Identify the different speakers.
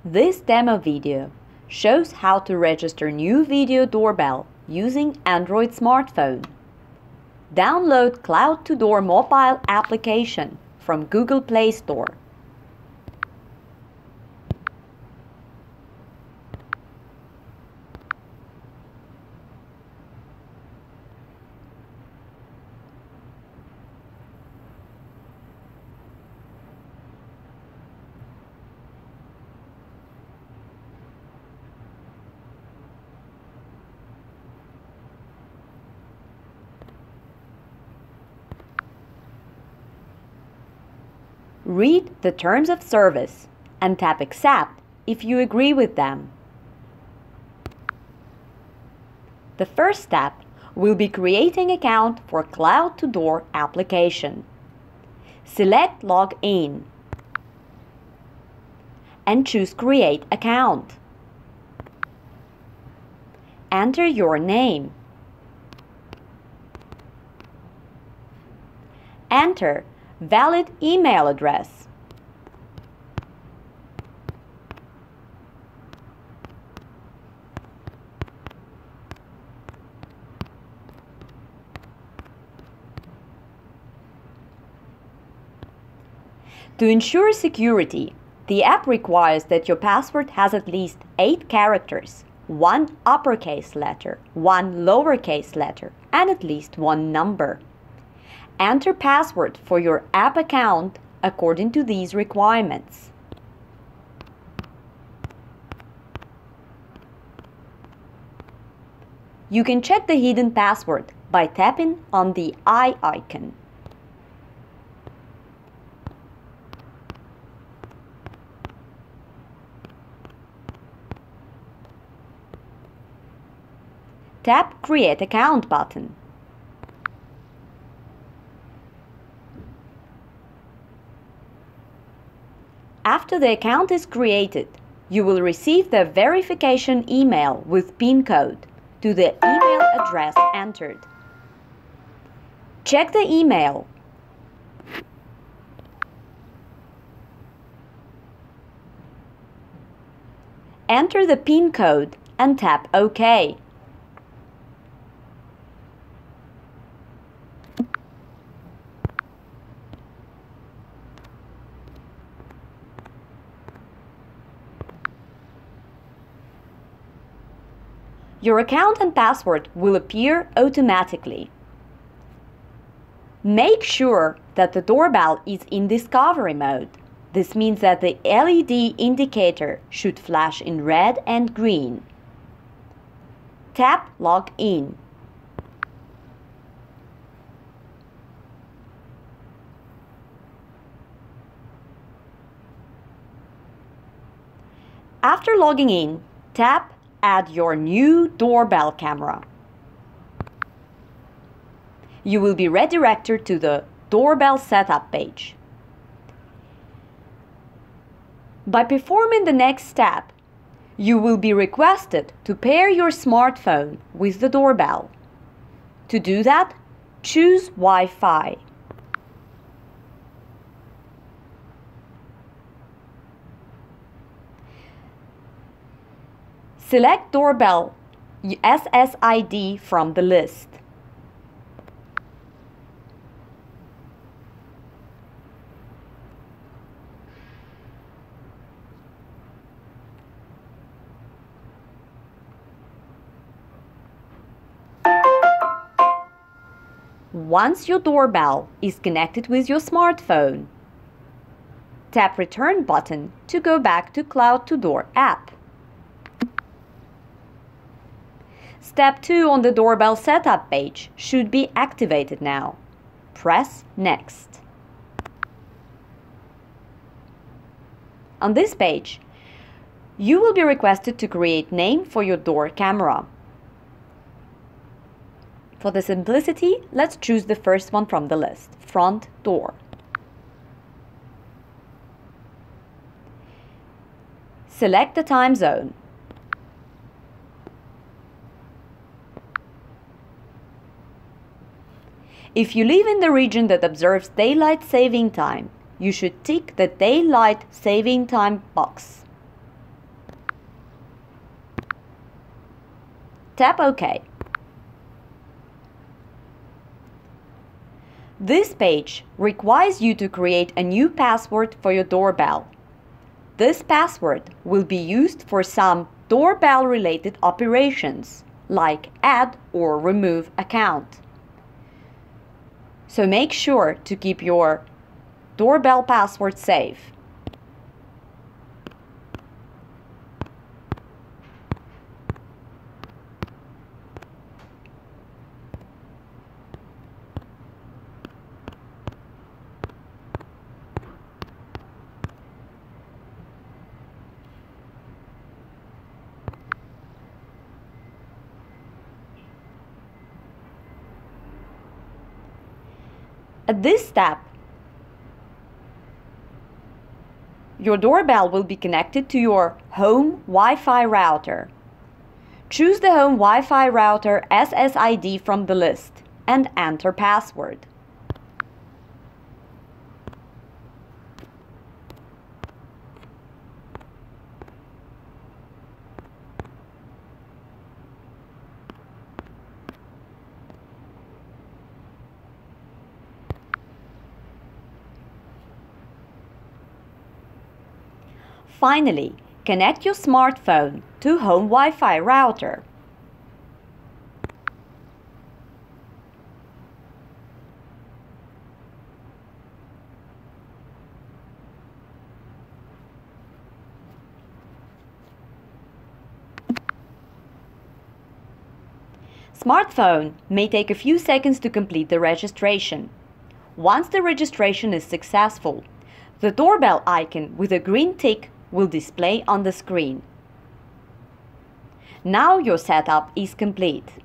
Speaker 1: This demo video shows how to register new video doorbell using Android smartphone. Download Cloud2Door mobile application from Google Play Store. Read the terms of service and tap Accept if you agree with them. The first step will be creating an account for Cloud2Door application. Select Log In and choose Create Account. Enter your name. Enter valid email address. To ensure security, the app requires that your password has at least 8 characters, 1 uppercase letter, 1 lowercase letter, and at least 1 number. Enter password for your app account according to these requirements. You can check the hidden password by tapping on the eye icon. Tap Create Account button. After the account is created, you will receive the verification email with PIN code to the email address entered. Check the email. Enter the PIN code and tap OK. Your account and password will appear automatically. Make sure that the doorbell is in discovery mode. This means that the LED indicator should flash in red and green. Tap Log In. After logging in, tap Add your new doorbell camera. You will be redirected to the doorbell setup page. By performing the next step, you will be requested to pair your smartphone with the doorbell. To do that, choose Wi-Fi. Select Doorbell SSID from the list. Once your doorbell is connected with your smartphone, tap Return button to go back to Cloud2Door app. Step 2 on the doorbell setup page should be activated now. Press Next. On this page, you will be requested to create name for your door camera. For the simplicity, let's choose the first one from the list, Front Door. Select the time zone. If you live in the region that observes daylight saving time, you should tick the Daylight Saving Time box. Tap OK. This page requires you to create a new password for your doorbell. This password will be used for some doorbell-related operations, like add or remove account. So make sure to keep your doorbell password safe. At this step, your doorbell will be connected to your home Wi-Fi router. Choose the home Wi-Fi router SSID from the list and enter password. Finally, connect your smartphone to home Wi-Fi router. Smartphone may take a few seconds to complete the registration. Once the registration is successful, the doorbell icon with a green tick will display on the screen. Now your setup is complete.